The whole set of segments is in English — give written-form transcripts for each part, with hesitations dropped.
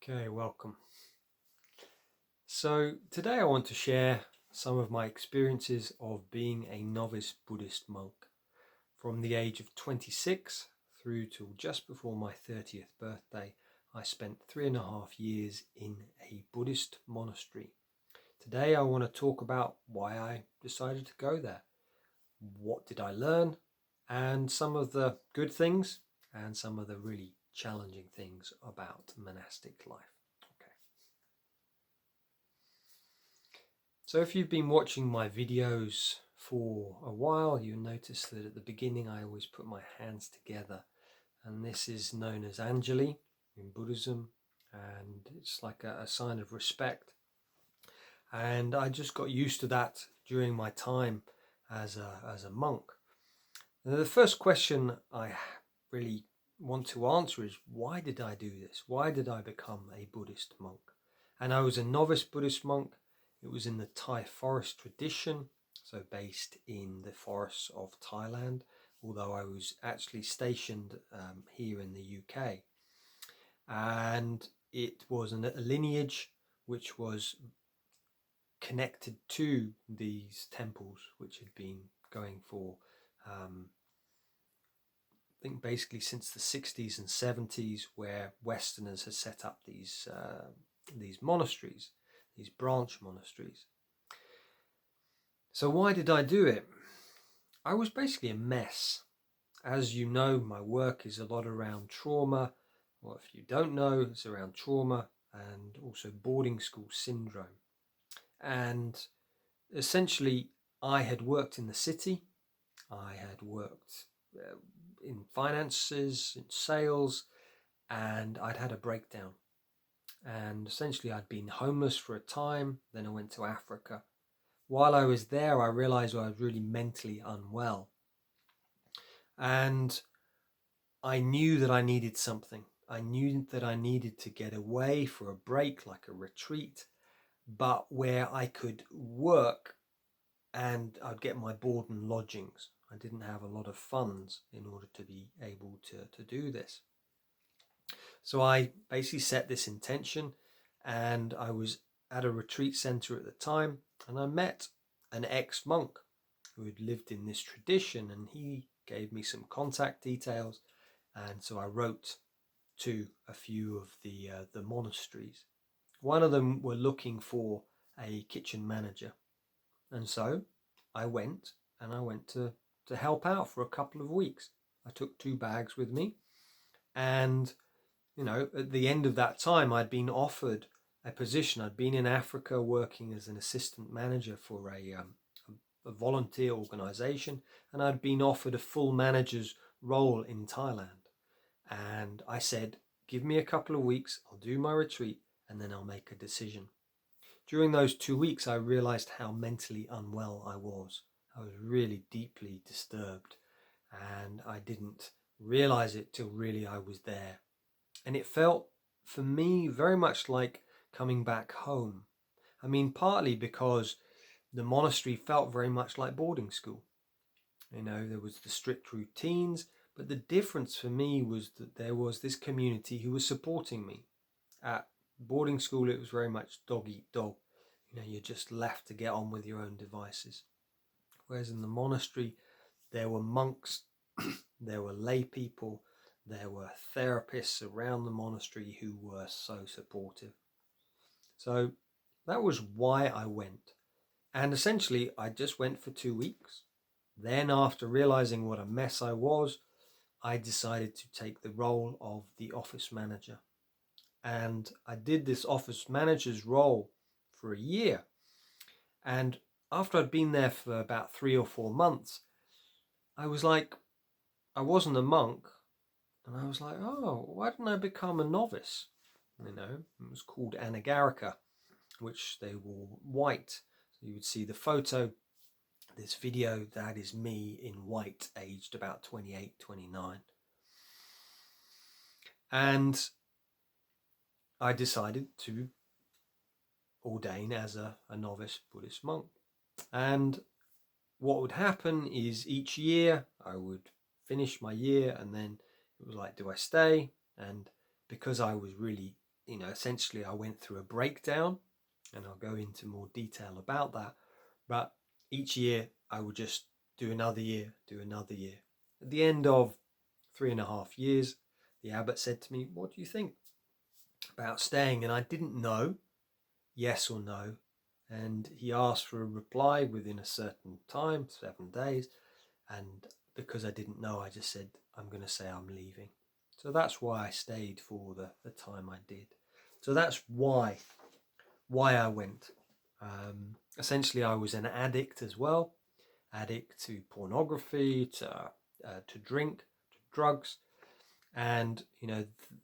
Okay, welcome. So today I want to share some of my experiences of being a novice Buddhist monk. From the age of 26 through till just before my 30th birthday, I spent 3.5 years in a Buddhist monastery. Today I want to talk about why I decided to go there. What did I learn? And some of the good things and some of the really challenging things about monastic life. So if you've been watching my videos for a while, you'll notice that at the beginning I always put my hands together, and this is known as Anjali in Buddhism, and it's like a sign of respect. And I just got used to that during my time as a monk. Now, the first question I really want to answer is, why did I do this? Why did I become a Buddhist monk? And I was a novice Buddhist monk. It was in the Thai forest tradition, so based in the forests of Thailand, although I was actually stationed here in the UK. And it was a lineage which was connected to these temples, which had been going for, I think, basically since the 60s and 70s, where Westerners had set up these monasteries, these branch monasteries. So why did I do it? I was basically a mess. As you know, my work is a lot around trauma, or if you don't know, it's around trauma and also boarding school syndrome. And essentially, I had worked in the city, I had worked in finances, in sales, and I'd had a breakdown. And essentially, I'd been homeless for a time, then I went to Africa. While I was there, I realized I was really mentally unwell. And I knew that I needed something. I knew that I needed to get away for a break, like a retreat, but where I could work and I'd get my board and lodgings. I didn't have a lot of funds in order to be able to do this. So I basically set this intention, and I was at a retreat center at the time, and I met an ex-monk who had lived in this tradition, and he gave me some contact details, and so I wrote to a few of the monasteries. One of them were looking for a kitchen manager, and so I went to help out for a couple of weeks. I took 2 bags with me, and at the end of that time, I'd been offered a position. I'd been in Africa working as an assistant manager for a volunteer organization, and I'd been offered a full manager's role in Thailand. And I said, give me a couple of weeks, I'll do my retreat, and then I'll make a decision. During those 2 weeks, I realized how mentally unwell I was. I was really deeply disturbed, and I didn't realize it till really I was there. And it felt, for me, very much like coming back home. I mean, partly because the monastery felt very much like boarding school. There was the strict routines, but the difference for me was that there was this community who was supporting me. At boarding school, it was very much dog eat dog. You're just left to get on with your own devices. Whereas in the monastery, there were monks, there were lay people, there were therapists around the monastery who were so supportive. So that was why I went. And essentially, I just went for 2 weeks. Then, after realizing what a mess I was, I decided to take the role of the office manager. And I did this office manager's role for a year. And after I'd been there for about 3 or 4 months, I was like, I wasn't a monk. And I was like, oh, why didn't I become a novice? It was called anagarika, which they wore white. So you would see the photo, this video, that is me in white, aged about 28, 29. And I decided to ordain as a novice Buddhist monk. And what would happen is each year I would finish my year, and then it was like, do I stay? And because I was really essentially I went through a breakdown, and I'll go into more detail about that. But each year I would just do another year, do another year. At the end of 3.5 years, the abbot said to me, "What do you think about staying?" And I didn't know, yes or no. And he asked for a reply within a certain time, 7 days. And because I didn't know, I just said, "I'm going to say I'm leaving." So that's why I stayed for the time I did. So that's why I went. Essentially, I was an addict as well, addict to pornography, to drink, to drugs. And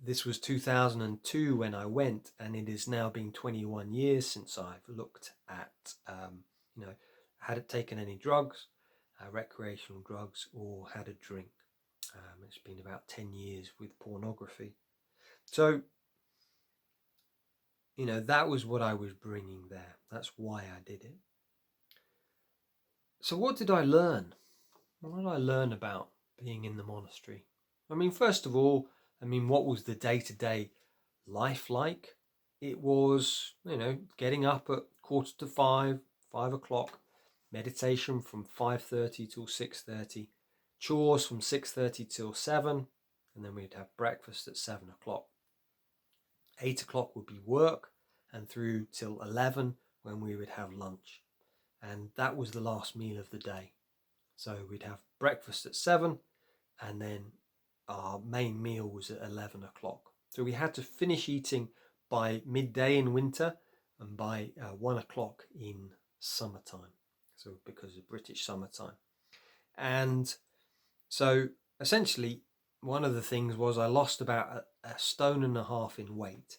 this was 2002 when I went, and it has now been 21 years since I've looked at had taken any drugs, recreational drugs, or had a drink. It's been about 10 years with pornography. So that was what I was bringing there. That's why I did it. So what did I learn? What did I learn about being in the monastery? I mean, first of all, what was the day-to-day life like? It was, getting up at 4:45, 5 o'clock, meditation from 5:30 till 6:30, chores from 6:30 till 7, and then we'd have breakfast at 7 o'clock. 8 o'clock would be work, and through till 11 when we would have lunch. And that was the last meal of the day. So we'd have breakfast at 7, and then our main meal was at 11 o'clock. So we had to finish eating by midday in winter and by 1 o'clock in summertime. So because of British summertime. And so essentially, one of the things was I lost about a stone and a half in weight.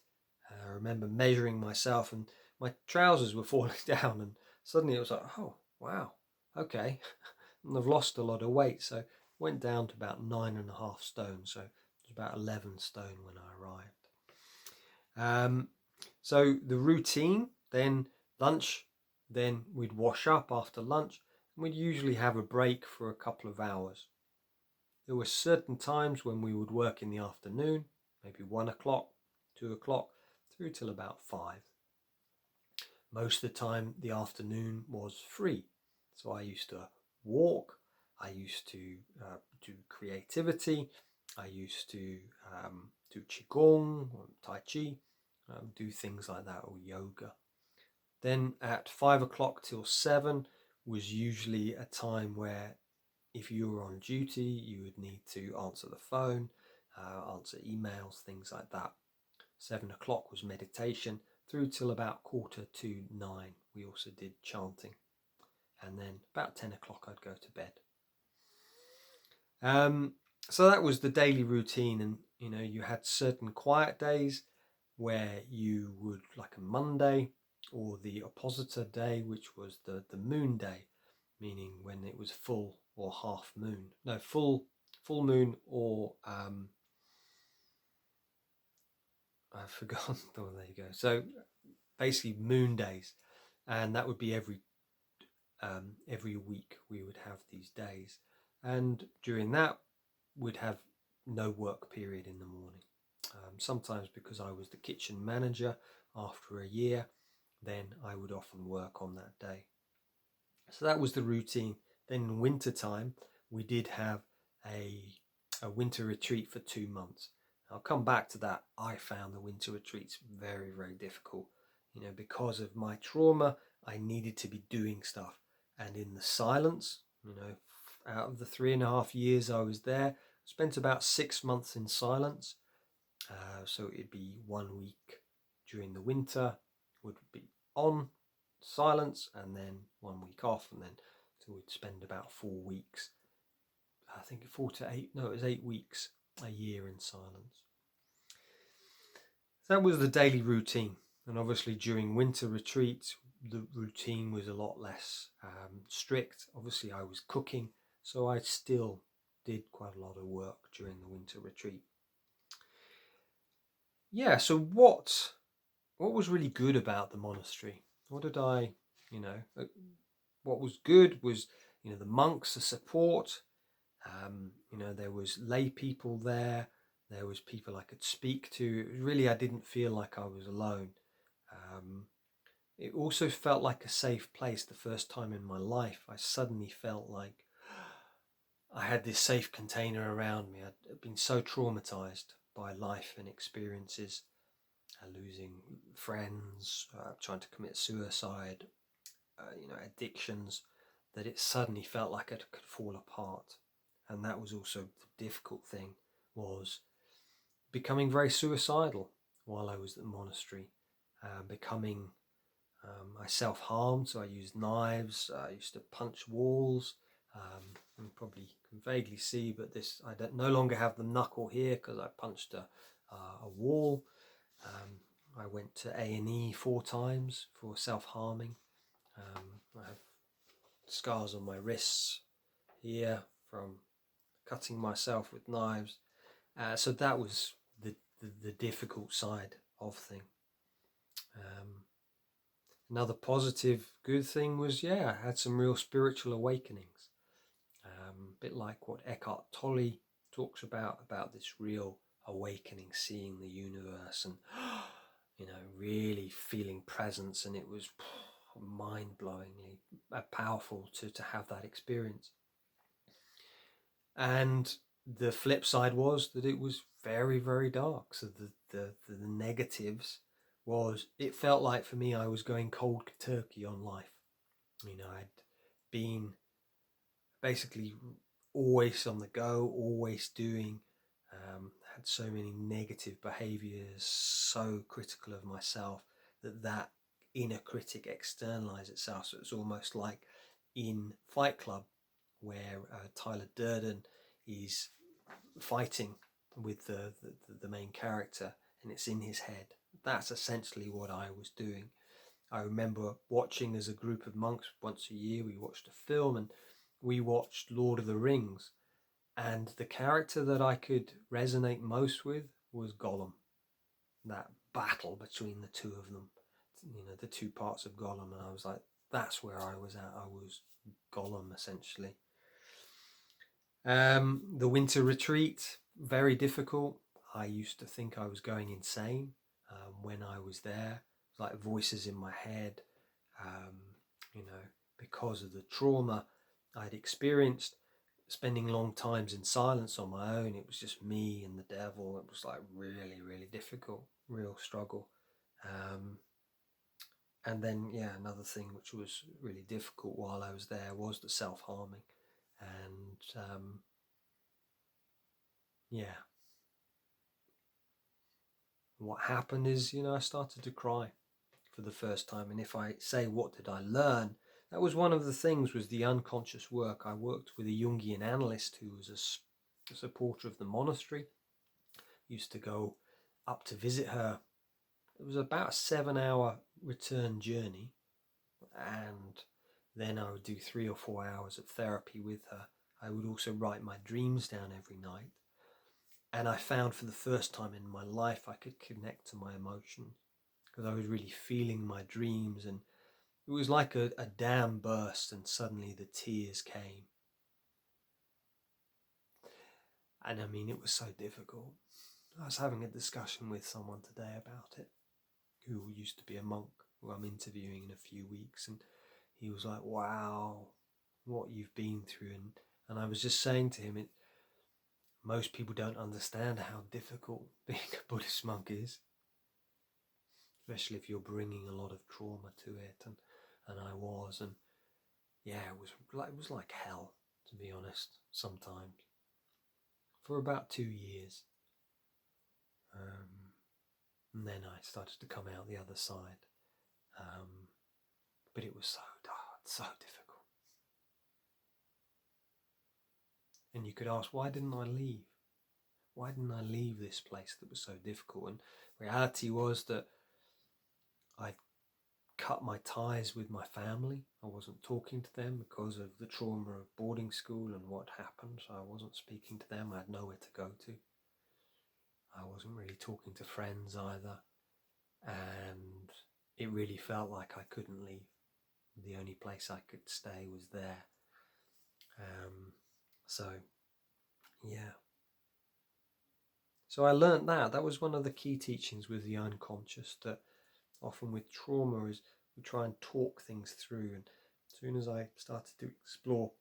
I remember measuring myself, and my trousers were falling down, and suddenly it was like, oh, wow, okay. And I've lost a lot of weight. So went down to about 9.5 stone. So it was about 11 stone when I arrived. So the routine, then lunch, then we'd wash up after lunch, and we'd usually have a break for a couple of hours. There were certain times when we would work in the afternoon, maybe 1 o'clock, 2 o'clock, through till about 5. Most of the time, the afternoon was free. So I used to walk, I used to do creativity, I used to do qigong or tai chi, do things like that, or yoga. Then at 5 o'clock till 7 was usually a time where if you were on duty, you would need to answer the phone, answer emails, things like that. 7 o'clock was meditation through till about 8:45. We also did chanting. And then about 10 o'clock I'd go to bed. So that was the daily routine. And, you had certain quiet days where you would, like a Monday, or the oppositor day, which was the moon day, meaning when it was full or half moon. No, full moon, or I've forgotten. Oh, there you go. So basically moon days, and that would be every week we would have these days, and during that we'd have no work period in the morning. Sometimes because I was the kitchen manager after a year, then I would often work on that day. So that was the routine. Then in winter time we did have a winter retreat for 2 months. I'll come back to that. I found the winter retreats very, very difficult. Because of my trauma, I needed to be doing stuff. And in the silence, out of the 3.5 years I was there, I spent about 6 months in silence. So it'd be 1 week during the winter, would be on silence, and then 1 week off, and then so we'd spend about 4 weeks. I think 4 to 8. No, it was 8 weeks a year in silence. That was the daily routine. And obviously during winter retreats, the routine was a lot less strict. Obviously I was cooking, so I still did quite a lot of work during the winter retreat. Yeah, so what was really good about the monastery? What did I, what was good was, the monks, the support. There was lay people there. There was people I could speak to. Really, I didn't feel like I was alone. Um, it also felt like a safe place. The first time in my life, I suddenly felt like I had this safe container around me. I'd been so traumatized by life and experiences, losing friends, trying to commit suicide, addictions, that it suddenly felt like it could fall apart. And that was also the difficult thing, was becoming very suicidal while I was at the monastery, becoming I self-harmed, so I used knives. I used to punch walls. You probably can vaguely see, but this I don't no longer have the knuckle here because I punched a wall. I went to A&E 4 times for self-harming. I have scars on my wrists here from cutting myself with knives. So that was the difficult side of thing. Another positive good thing was, I had some real spiritual awakenings. A bit like what Eckhart Tolle talks about this real awakening, seeing the universe and, really feeling presence. And it was mind-blowingly powerful to have that experience. And the flip side was that it was very, very dark. So the negatives was, it felt like for me I was going cold turkey on life. I'd been basically always on the go, always doing, had so many negative behaviors, so critical of myself that inner critic externalized itself. So it's almost like in Fight Club, where Tyler Durden is fighting with the main character, and it's in his head. That's essentially what I was doing. I remember watching as a group of monks once a year. We watched a film, and we watched Lord of the Rings, and the character that I could resonate most with was Gollum. That battle between the two of them, the two parts of Gollum, and I was like, that's where I was at. I was Gollum, essentially. The winter retreat, very difficult. I used to think I was going insane when I was there. Like voices in my head, um, because of the trauma I'd experienced, spending long times in silence on my own. It was just me and the devil. It was like really, really difficult, real struggle. And then, another thing which was really difficult while I was there was the self-harming. And what happened is, I started to cry for the first time. And if I say, what did I learn? That was one of the things, was the unconscious work. I worked with a Jungian analyst who was a supporter of the monastery. Used to go up to visit her. It was about a 7-hour return journey. And then I would do 3 or 4 hours of therapy with her. I would also write my dreams down every night. And I found for the first time in my life I could connect to my emotions, because I was really feeling my dreams, and it was like a dam burst and suddenly the tears came. And I mean, it was so difficult. I was having a discussion with someone today about it, who used to be a monk, who I'm interviewing in a few weeks, and he was like, wow, what you've been through. And I was just saying to him, most people don't understand how difficult being a Buddhist monk is, especially if you're bringing a lot of trauma to it, and I was, and it was like hell, to be honest, sometimes, for about 2 years, and then I started to come out the other side, but it was so hard, so difficult. And you could ask, why didn't I leave? Why didn't I leave this place that was so difficult? And reality was that I cut my ties with my family. I wasn't talking to them because of the trauma of boarding school and what happened. So I wasn't speaking to them. I had nowhere to go to. I wasn't really talking to friends either. And it really felt like I couldn't leave. The only place I could stay was there. So, yeah. So I learned that. That was one of the key teachings with the unconscious, that often with trauma is we try and talk things through. And as soon as I started to explore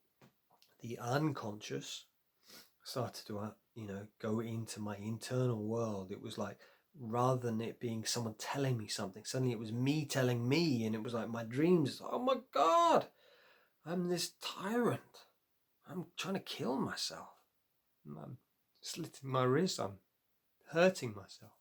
the unconscious, started to, go into my internal world, it was like, rather than it being someone telling me something, suddenly it was me telling me, and it was like my dreams. Oh my God, I'm this tyrant. I'm trying to kill myself. I'm slitting my wrist. I'm hurting myself.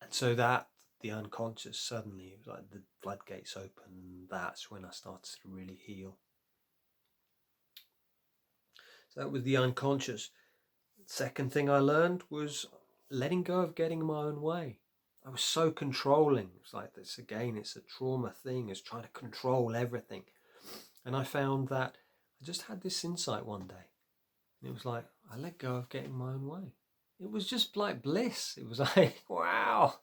And so that, the unconscious, suddenly, it was like the floodgates open, and that's when I started to really heal. So that was the unconscious. Second thing I learned was letting go of getting my own way. I was so controlling. It's like this again, it's a trauma thing, is trying to control everything. And I found that I just had this insight one day. And it was like, I let go of getting my own way. It was just like bliss. It was like, wow,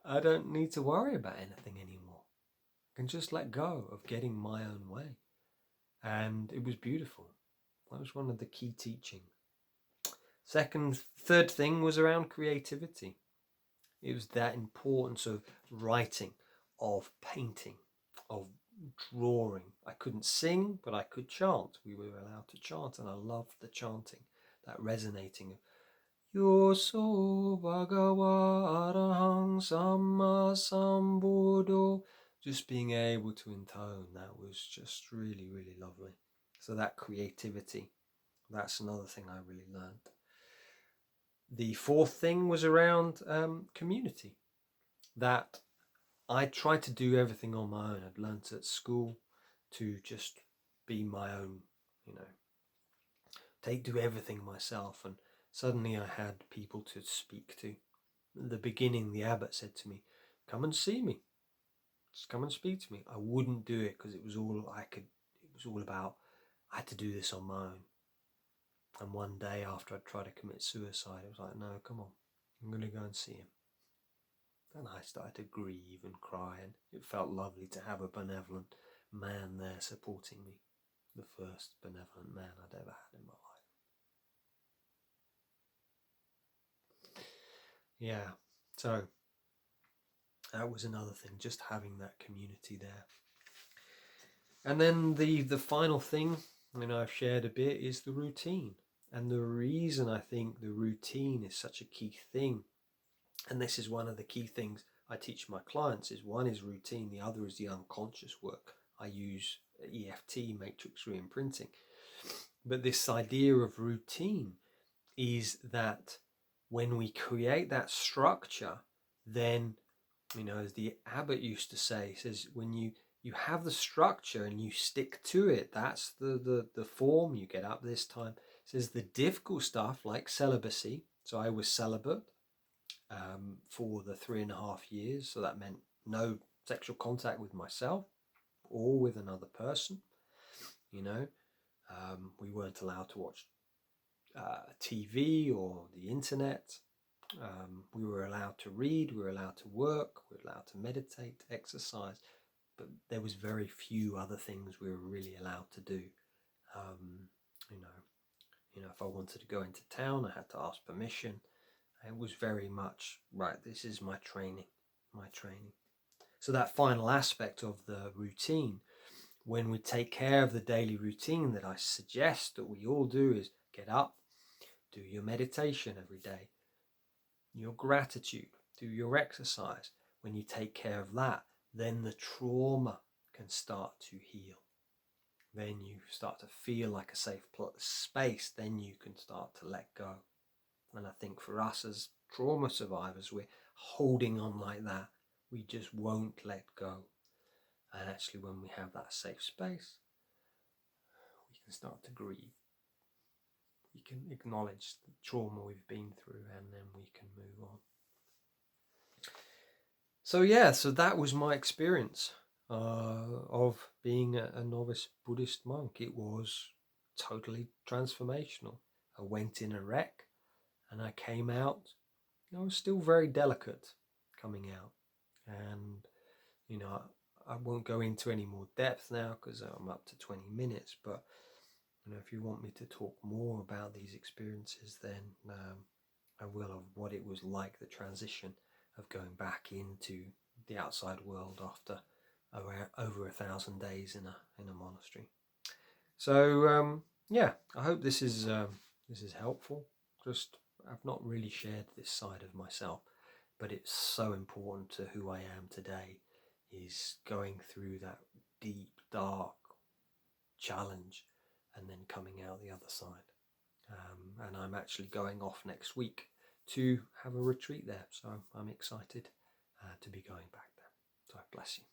I don't need to worry about anything anymore. I can just let go of getting my own way. And it was beautiful. That was one of the key teachings. Third thing was around creativity. It was that importance of writing, of painting, of drawing. I couldn't sing, but I could chant. We were allowed to chant, and I loved the chanting, that resonating of Yoso Bhagawa Arahang Samma Sambuddho. Just being able to intone, that was just really, really lovely. So that creativity, that's another thing I really learned. The fourth thing was around community, that I tried to do everything on my own. I'd learned at school to just be my own, do everything myself. And suddenly I had people to speak to. At the beginning, the abbot said to me, "Come and see me. Just come and speak to me." I wouldn't do it because it was all about, I had to do this on my own. And one day after I tried to commit suicide, I was like, no, come on, I'm going to go and see him. And I started to grieve and cry, and it felt lovely to have a benevolent man there supporting me. The first benevolent man I'd ever had in my life. Yeah, so that was another thing, just having that community there. And then the final thing, I've shared a bit, is the routine. And the reason I think the routine is such a key thing, and this is one of the key things I teach my clients, is one is routine, the other is the unconscious work. I use EFT, matrix re-imprinting. But this idea of routine is that when we create that structure, then, as the abbot used to say, he says, when you have the structure and you stick to it, that's the form. You get up this time. It says the difficult stuff like celibacy. So I was celibate for the 3.5 years. So that meant no sexual contact with myself or with another person. We weren't allowed to watch TV or the internet. We were allowed to read, we were allowed to work, we were allowed to meditate, exercise, but there was very few other things we were really allowed to do. If I wanted to go into town, I had to ask permission. It was very much, right, this is my training. So that final aspect of the routine, when we take care of the daily routine that I suggest that we all do, is get up, do your meditation every day, your gratitude, do your exercise. When you take care of that, then the trauma can start to heal. Then you start to feel like a safe space. Then you can start to let go. And I think for us as trauma survivors, we're holding on like that. We just won't let go. And actually, when we have that safe space, we can start to grieve. We can acknowledge the trauma we've been through, and then we can move on. So that was my experience of being a novice Buddhist monk. It was totally transformational. I went in a wreck and I came out. I was still very delicate coming out. And, I won't go into any more depth now because I'm up to 20 minutes. But if you want me to talk more about these experiences, then I will, of what it was like, the transition of going back into the outside world after over 1,000 days in a monastery. So yeah, I hope this is helpful. Just, I've not really shared this side of myself, but it's so important to who I am today, is going through that deep, dark challenge and then coming out the other side. And I'm actually going off next week to have a retreat there, so I'm excited to be going back there. So bless you.